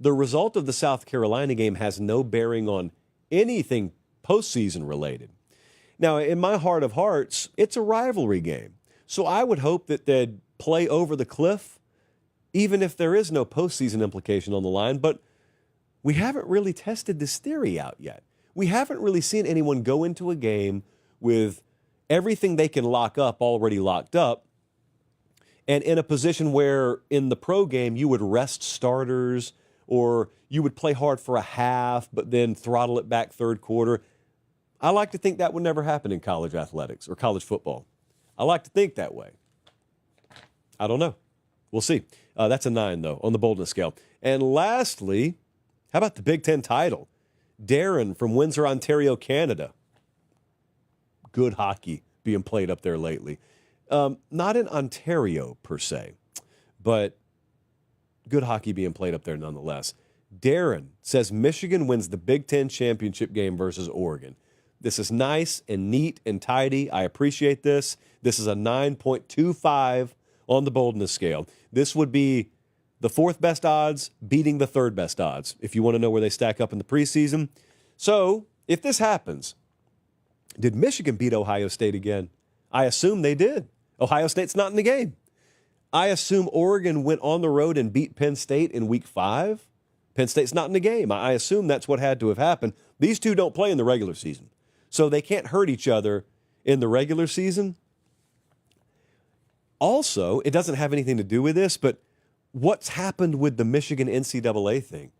Speaker 1: The result of the South Carolina game has no bearing on anything postseason related. Now, in my heart of hearts, it's a rivalry game. So I would hope that they'd play over the cliff, even if there is no postseason implication on the line. But we haven't really tested this theory out yet. We haven't really seen anyone go into a game with everything they can lock up already locked up, and in a position where in the pro game you would rest starters or you would play hard for a half but then throttle it back third quarter. I like to think that would never happen in college athletics or college football. I like to think that way. I don't know. We'll see. That's a 9, though, on the boldness scale. And lastly, how about the Big Ten title? Darren from Windsor, Ontario, Canada. Good hockey being played up there lately. Not in Ontario, per se, but good hockey being played up there nonetheless. Darren says Michigan wins the Big Ten championship game versus Oregon. This is nice and neat and tidy. I appreciate this. This is a 9.25 on the boldness scale. This would be the 4th best odds beating the 3rd best odds, if you want to know where they stack up in the preseason. So, if this happens, did Michigan beat Ohio State again? I assume they did. Ohio State's not in the game. I assume Oregon went on the road and beat Penn State in week 5. Penn State's not in the game. I assume that's what had to have happened. These two don't play in the regular season, so they can't hurt each other in the regular season. Also, it doesn't have anything to do with this, but what's happened with the Michigan NCAA thing?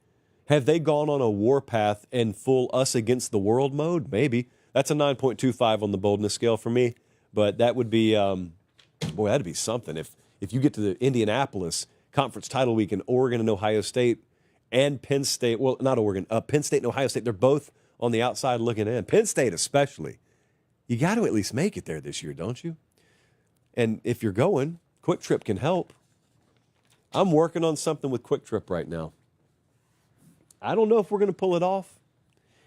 Speaker 1: Have they gone on a warpath and full us against the world mode? Maybe. That's a 9.25 on the boldness scale for me. But that would be, boy, that'd be something. If you get to the Indianapolis Conference Title Week and Oregon and Ohio State and Penn State, well, not Oregon, Penn State and Ohio State, they're both on the outside looking in. Penn State especially. You got to at least make it there this year, don't you? And if you're going, Quick Trip can help. I'm working on something with Quick Trip right now. I don't know if we're going to pull it off.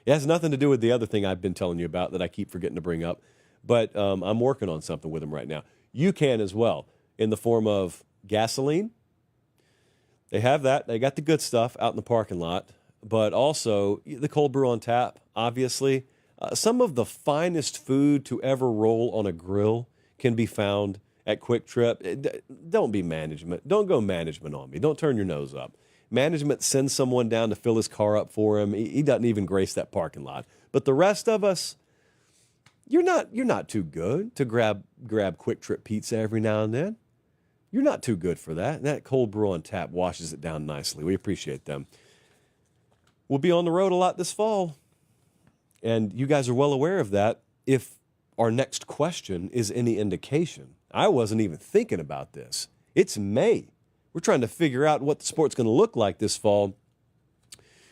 Speaker 1: It has nothing to do with the other thing I've been telling you about that I keep forgetting to bring up. But I'm working on something with them right now. You can as well, in the form of gasoline. They have that. They got the good stuff out in the parking lot. But also the cold brew on tap, obviously. Some of the finest food to ever roll on a grill can be found at Quick Trip. Don't be management. Don't go management on me. Don't turn your nose up. Management sends someone down to fill his car up for him. He doesn't even grace that parking lot. But the rest of us, you're not too good to grab quick trip pizza every now and then. You're not too good for that. And that cold brew on tap washes it down nicely. We appreciate them. We'll be on the road a lot this fall. And you guys are well aware of that. If our next question is any indication, I wasn't even thinking about this. It's May. We're trying to figure out what the sport's going to look like this fall.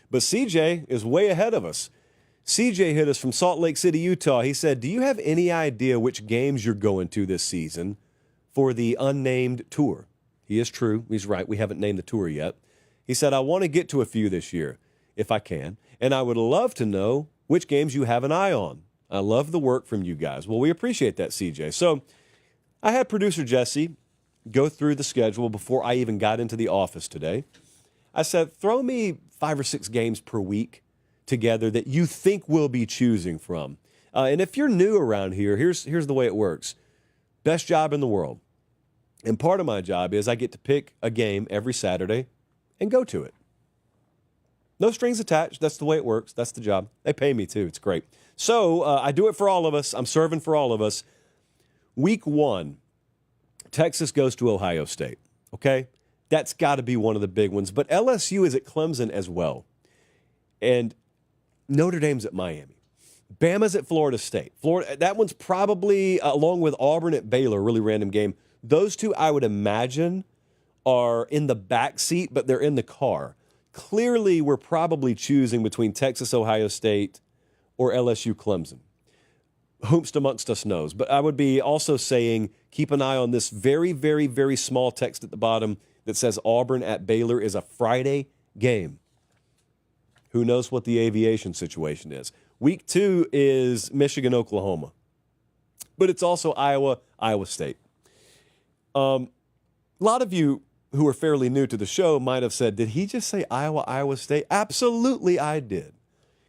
Speaker 1: But CJ is way ahead of us. CJ hit us from Salt Lake City, Utah. He said, do you have any idea which games you're going to this season for the unnamed tour? He is true. He's right. We haven't named the tour yet. He said, I want to get to a few this year, if I can. And I would love to know which games you have an eye on. I love the work from you guys. Well, we appreciate that, CJ. So I had producer Jesse go through the schedule before I even got into the office today. I said, throw me 5 or 6 games per week together that you think we'll be choosing from. And if you're new around here, here's the way it works. Best job in the world. And part of my job is I get to pick a game every Saturday and go to it. No strings attached. That's the way it works. That's the job. They pay me too. It's great. So I do it for all of us. I'm serving for all of us. Week 1, Texas goes to Ohio State. Okay? That's got to be one of the big ones. But LSU is at Clemson as well. And Notre Dame's at Miami. Bama's at Florida State. That one's probably, along with Auburn at Baylor, really random game. Those two, I would imagine, are in the back seat, but they're in the car. Clearly, we're probably choosing between Texas, Ohio State, or LSU, Clemson. Whomst amongst us knows. But I would be also saying keep an eye on this very, very, very small text at the bottom that says Auburn at Baylor is a Friday game. Who knows what the aviation situation is? Week 2 is Michigan, Oklahoma. But it's also Iowa, Iowa State. A lot of you who are fairly new to the show might have said, did he just say Iowa, Iowa State? Absolutely I did,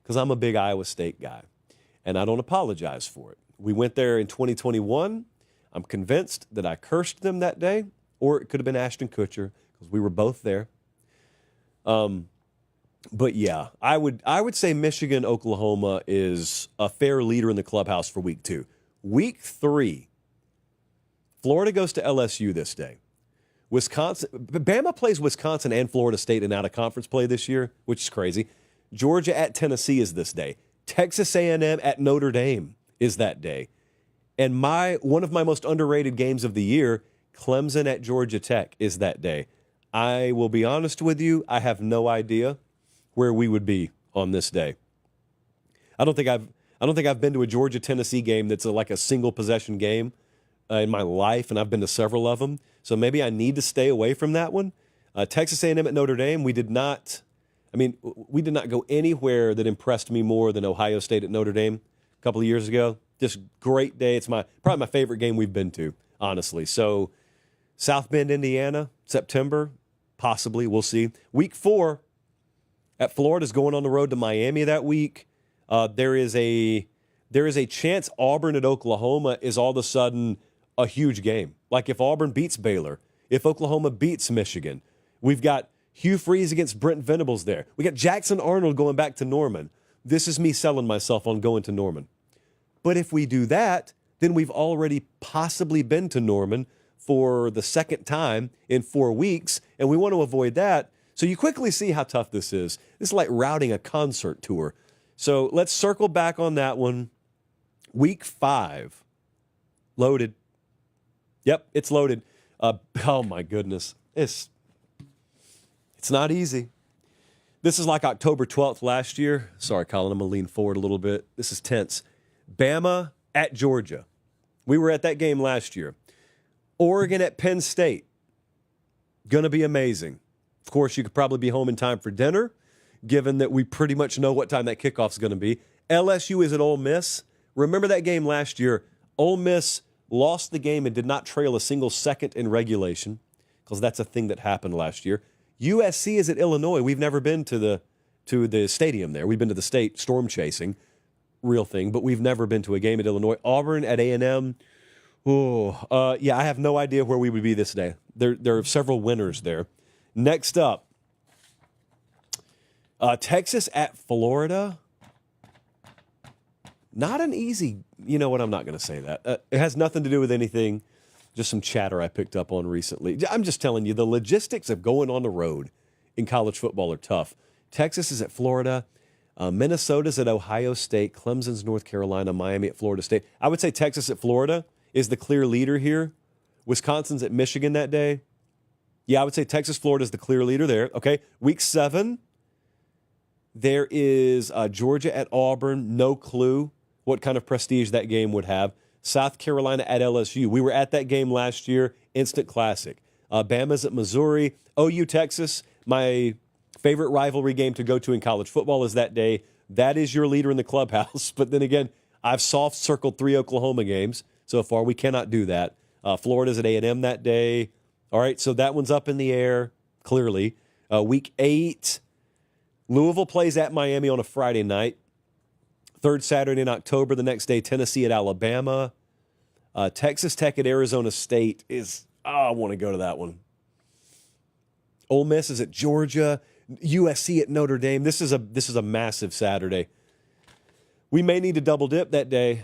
Speaker 1: because I'm a big Iowa State guy, and I don't apologize for it. We went there in 2021. I'm convinced that I cursed them that day, or it could have been Ashton Kutcher, because we were both there. But yeah, I would say Michigan, Oklahoma is a fair leader in the clubhouse for week 2. Week 3, Florida goes to LSU this day. Bama plays Wisconsin and Florida State in out-of-conference play this year, which is crazy. Georgia at Tennessee is this day. Texas A&M at Notre Dame is that day. And one of my most underrated games of the year, Clemson at Georgia Tech, is that day. I will be honest with you, I have no idea where we would be on this day. I don't think I've been to a Georgia Tennessee game that's like a single possession game in my life, and I've been to several of them. So maybe I need to stay away from that one. Texas A&M at Notre Dame, we did not go anywhere that impressed me more than Ohio State at Notre Dame a couple of years ago. Just great day. It's probably my favorite game we've been to, honestly. So South Bend, Indiana, September, possibly. We'll see. Week 4 at Florida's going on the road to Miami that week. There is a chance Auburn at Oklahoma is all of a sudden a huge game. Like if Auburn beats Baylor, if Oklahoma beats Michigan. We've got Hugh Freeze against Brent Venables there. We got Jackson Arnold going back to Norman. This is me selling myself on going to Norman. But if we do that, then we've already possibly been to Norman for the second time in 4 weeks, and we want to avoid that. So you quickly see how tough this is. This is like routing a concert tour. So let's circle back on that one. Week 5, loaded. Yep, it's loaded. Oh my goodness, it's not easy. This is like October 12th last year. Sorry, Colin, I'm gonna lean forward a little bit. This is tense. Bama at Georgia. We were at that game last year. Oregon at Penn State. Gonna be amazing. Of course, you could probably be home in time for dinner, given that we pretty much know what time that kickoff is going to be. LSU is at Ole Miss. Remember that game last year? Ole Miss lost the game and did not trail a single second in regulation, because that's a thing that happened last year. USC is at Illinois. We've never been to the stadium there. We've been to the state storm chasing, real thing, but we've never been to a game at Illinois. Auburn at A&M. I have no idea where we would be this day. There are several winners there. Next up, Texas at Florida. Not an easy, you know what, I'm not going to say that. It has nothing to do with anything, just some chatter I picked up on recently. I'm just telling you, the logistics of going on the road in college football are tough. Texas is at Florida. Minnesota's at Ohio State. Clemson's North Carolina. Miami at Florida State. I would say Texas at Florida is the clear leader here. Wisconsin's at Michigan that day. Yeah, I would say Texas, Florida is the clear leader there. Okay, week 7, there is Georgia at Auburn. No clue what kind of prestige that game would have. South Carolina at LSU. We were at that game last year. Instant classic. Bama's at Missouri. OU, Texas. My favorite rivalry game to go to in college football is that day. That is your leader in the clubhouse. But then again, I've soft circled 3 Oklahoma games so far. We cannot do that. Florida's at A&M that day. All right, so that one's up in the air, clearly. Week 8, Louisville plays at Miami on a Friday night. Third Saturday in October, the next day, Tennessee at Alabama. Texas Tech at Arizona State is, I want to go to that one. Ole Miss is at Georgia. USC at Notre Dame. This is a massive Saturday. We may need to double dip that day.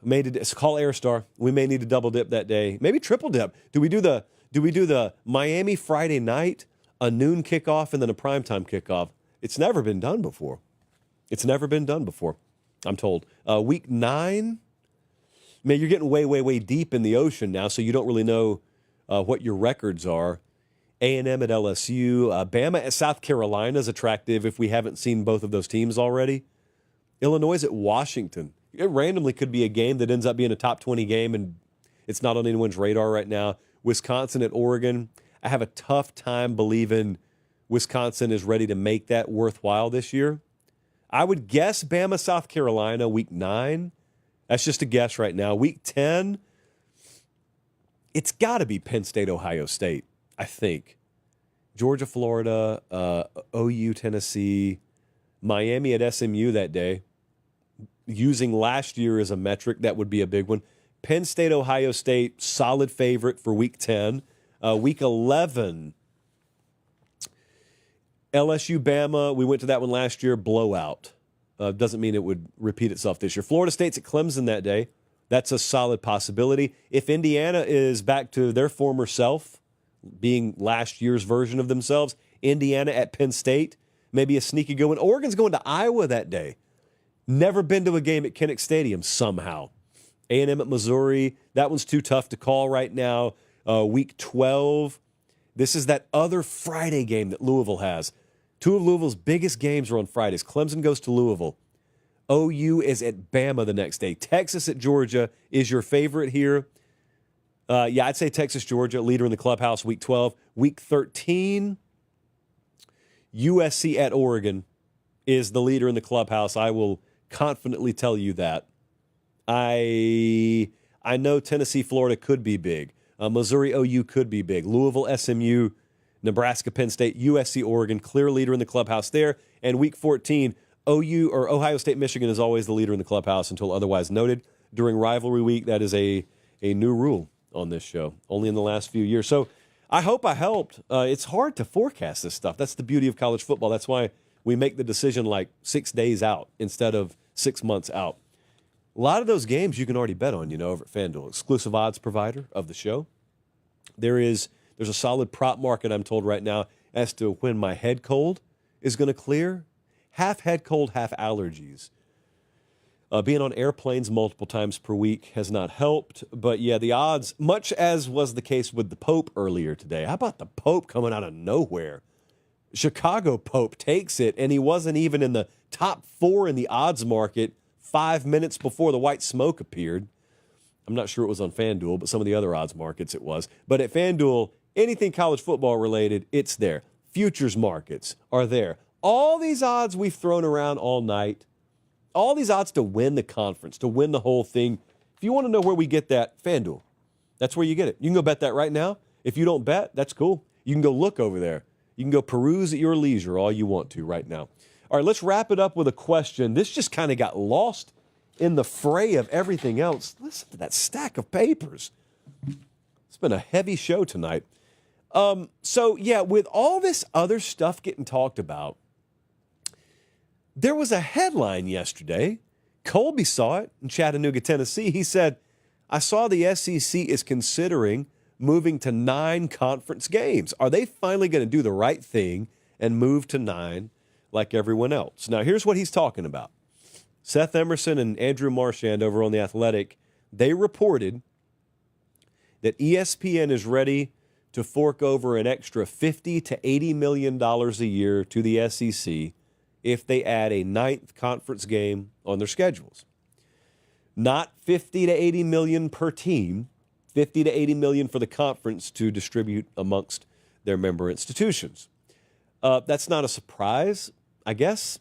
Speaker 1: Call Airstar. We may need to double dip that day. Maybe triple dip. Do we do the Miami Friday night, a noon kickoff, and then a primetime kickoff? It's never been done before. I'm told. Week 9, man, you're getting way, way, way deep in the ocean now, so you don't really know what your records are. A&M at LSU. Bama at South Carolina is attractive if we haven't seen both of those teams already. Illinois at Washington. It randomly could be a game that ends up being a top 20 game, and it's not on anyone's radar right now. Wisconsin at Oregon. I have a tough time believing Wisconsin is ready to make that worthwhile this year. I would guess Bama, South Carolina, week 9. That's just a guess right now. Week 10, it's got to be Penn State, Ohio State, I think. Georgia, Florida, OU, Tennessee, Miami at SMU that day. Using last year as a metric, that would be a big one. Penn State, Ohio State, solid favorite for week 10. Week 11, LSU, Bama, we went to that one last year, blowout. Doesn't mean it would repeat itself this year. Florida State's at Clemson that day. That's a solid possibility. If Indiana is back to their former self, being last year's version of themselves, Indiana at Penn State, maybe a sneaky good one. Oregon's going to Iowa that day. Never been to a game at Kinnick Stadium somehow. A&M at Missouri, that one's too tough to call right now. Week 12, this is that other Friday game that Louisville has. 2 of Louisville's biggest games are on Fridays. Clemson goes to Louisville. OU is at Bama the next day. Texas at Georgia is your favorite here. Yeah, I'd say Texas, Georgia, leader in the clubhouse, week 12. Week 13, USC at Oregon is the leader in the clubhouse. I will confidently tell you that. I know Tennessee, Florida could be big. Missouri, OU could be big. Louisville, SMU, Nebraska, Penn State, USC, Oregon, clear leader in the clubhouse there. And week 14, OU or Ohio State, Michigan is always the leader in the clubhouse until otherwise noted. During rivalry week, that is a new rule on this show, only in the last few years. So I hope I helped. It's hard to forecast this stuff. That's the beauty of college football. That's why we make the decision like 6 days out instead of 6 months out. A lot of those games you can already bet on, over at FanDuel, exclusive odds provider of the show. There's a solid prop market, I'm told right now, as to when my head cold is going to clear. Half head cold, half allergies. Being on airplanes multiple times per week has not helped. But yeah, the odds, much as was the case with the Pope earlier today. How about the Pope coming out of nowhere? Chicago Pope takes it, and he wasn't even in the top 4 in the odds market 5 minutes before the white smoke appeared. I'm not sure it was on FanDuel, but some of the other odds markets it was. But at FanDuel, anything college football related, it's there. Futures markets are there. All these odds we've thrown around all night, all these odds to win the conference, to win the whole thing. If you want to know where we get that, FanDuel. That's where you get it. You can go bet that right now. If you don't bet, that's cool. You can go look over there. You can go peruse at your leisure all you want to right now. All right, let's wrap it up with a question. This just kind of got lost in the fray of everything else. Listen to that stack of papers. It's been a heavy show tonight. So, yeah, with all this other stuff getting talked about, There was a headline yesterday. Colby saw it in Chattanooga, Tennessee. He said, I saw the SEC is considering moving to 9 conference games. Are they finally going to do the right thing and move to 9 like everyone else? Now, here's what he's talking about. Seth Emerson and Andrew Marchand over on The Athletic, they reported that ESPN is ready to fork over an extra $50 to $80 million a year to the SEC if they add a 9th conference game on their schedules. Not 50 to 80 million per team, 50 to 80 million for the conference to distribute amongst their member institutions. That's not a surprise, I guess.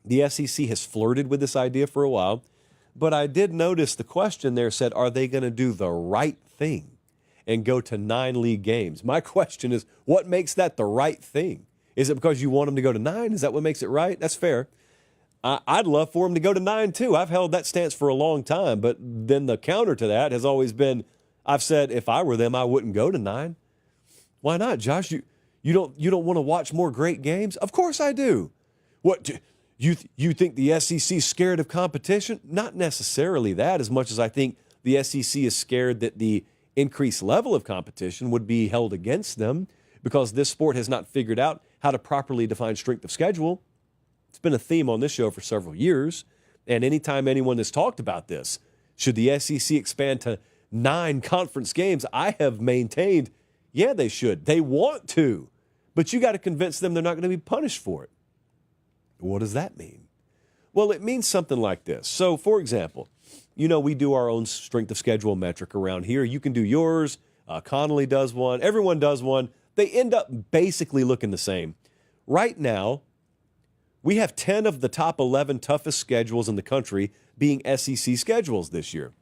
Speaker 1: The SEC has flirted with this idea for a while, but I did notice the question there said, are they going to do the right thing and go to 9 league games? My question is, what makes that the right thing? Is it because you want them to go to 9? Is that what makes it right? That's fair. I'd love for them to go to 9 too. I've held that stance for a long time, but then the counter to that has always been, I've said if I were them, I wouldn't go to 9. Why not, Josh? You don't want to watch more great games? Of course I do. What you think the SEC is scared of competition? Not necessarily that, as much as I think the SEC is scared that the increased level of competition would be held against them because this sport has not figured out how to properly define strength of schedule. It's been a theme on this show for several years, and anytime anyone has talked about this, should the SEC expand to 9 conference games, I have maintained, yeah, they should. They want to, but you got to convince them they're not going to be punished for it. What does that mean? Well, it means something like this. So, for example, we do our own strength of schedule metric around here. You can do yours. Connolly does one. Everyone does one. They end up basically looking the same. Right now, we have 10 of the top 11 toughest schedules in the country being SEC schedules this year.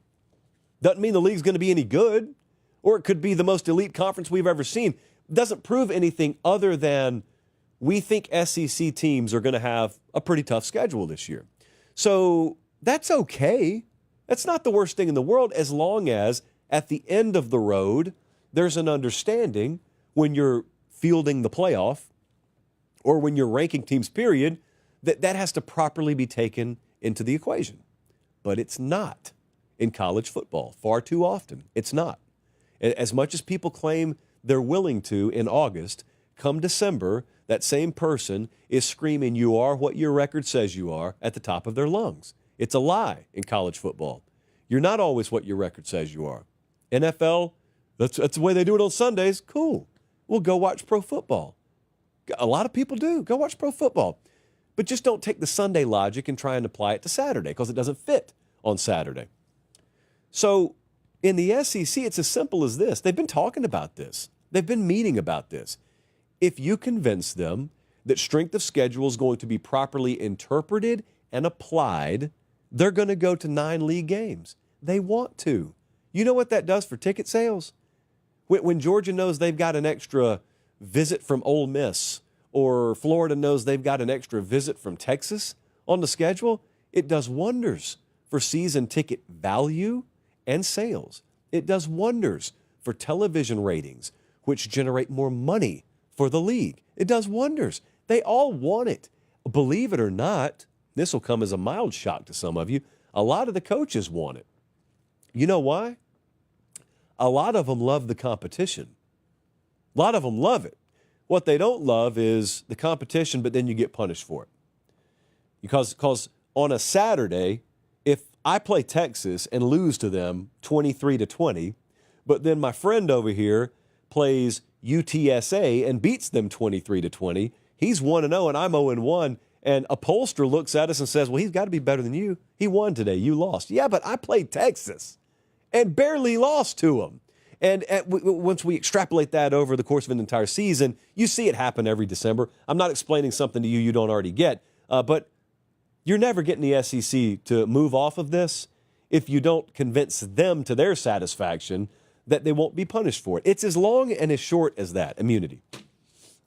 Speaker 1: Doesn't mean the league's going to be any good, or it could be the most elite conference we've ever seen. Doesn't prove anything other than we think SEC teams are going to have a pretty tough schedule this year. So that's okay. That's not the worst thing in the world, as long as at the end of the road, there's an understanding when you're fielding the playoff or when you're ranking teams, period, that has to properly be taken into the equation. But it's not in college football. Far too often, it's not. As much as people claim they're willing to in August, come December, that same person is screaming, "You are what your record says you are," at the top of their lungs. It's a lie in college football. You're not always what your record says you are. NFL, that's the way they do it on Sundays. Cool. Well, go watch pro football. A lot of people do. Go watch pro football. But just don't take the Sunday logic and try and apply it to Saturday because it doesn't fit on Saturday. So in the SEC, it's as simple as this. They've been talking about this. They've been meeting about this. If you convince them that strength of schedule is going to be properly interpreted and applied, they're going to go to 9 league games. They want to. You know what that does for ticket sales? When Georgia knows they've got an extra visit from Ole Miss, or Florida knows they've got an extra visit from Texas on the schedule, it does wonders for season ticket value and sales. It does wonders for television ratings, which generate more money for the league. It does wonders. They all want it. Believe it or not, this will come as a mild shock to some of you, a lot of the coaches want it. You know why? A lot of them love the competition. A lot of them love it. What they don't love is the competition, but then you get punished for it. Because on a Saturday, if I play Texas and lose to them 23-20, but then my friend over here plays UTSA and beats them 23-20, he's 1-0 and I'm 0-1, and a pollster looks at us and says, well, he's got to be better than you. He won today. You lost. Yeah, but I played Texas and barely lost to them. And once we extrapolate that over the course of an entire season, you see it happen every December. I'm not explaining something to you don't already get, but you're never getting the SEC to move off of this if you don't convince them to their satisfaction that they won't be punished for it. It's as long and as short as that, immunity.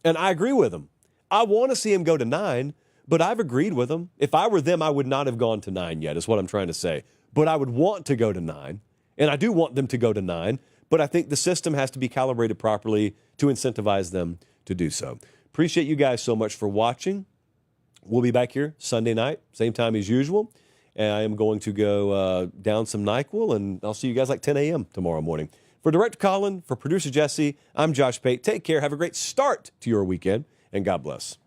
Speaker 1: And I agree with them. I want to see him go to 9, but I've agreed with them. If I were them, I would not have gone to 9 yet, is what I'm trying to say. But I would want to go to 9, and I do want them to go to 9. But I think the system has to be calibrated properly to incentivize them to do so. Appreciate you guys so much for watching. We'll be back here Sunday night, same time as usual. And I am going to go down some NyQuil, and I'll see you guys like 10 a.m. tomorrow morning. For Director Colin, for Producer Jesse, I'm Josh Pate. Take care. Have a great start to your weekend, and God bless.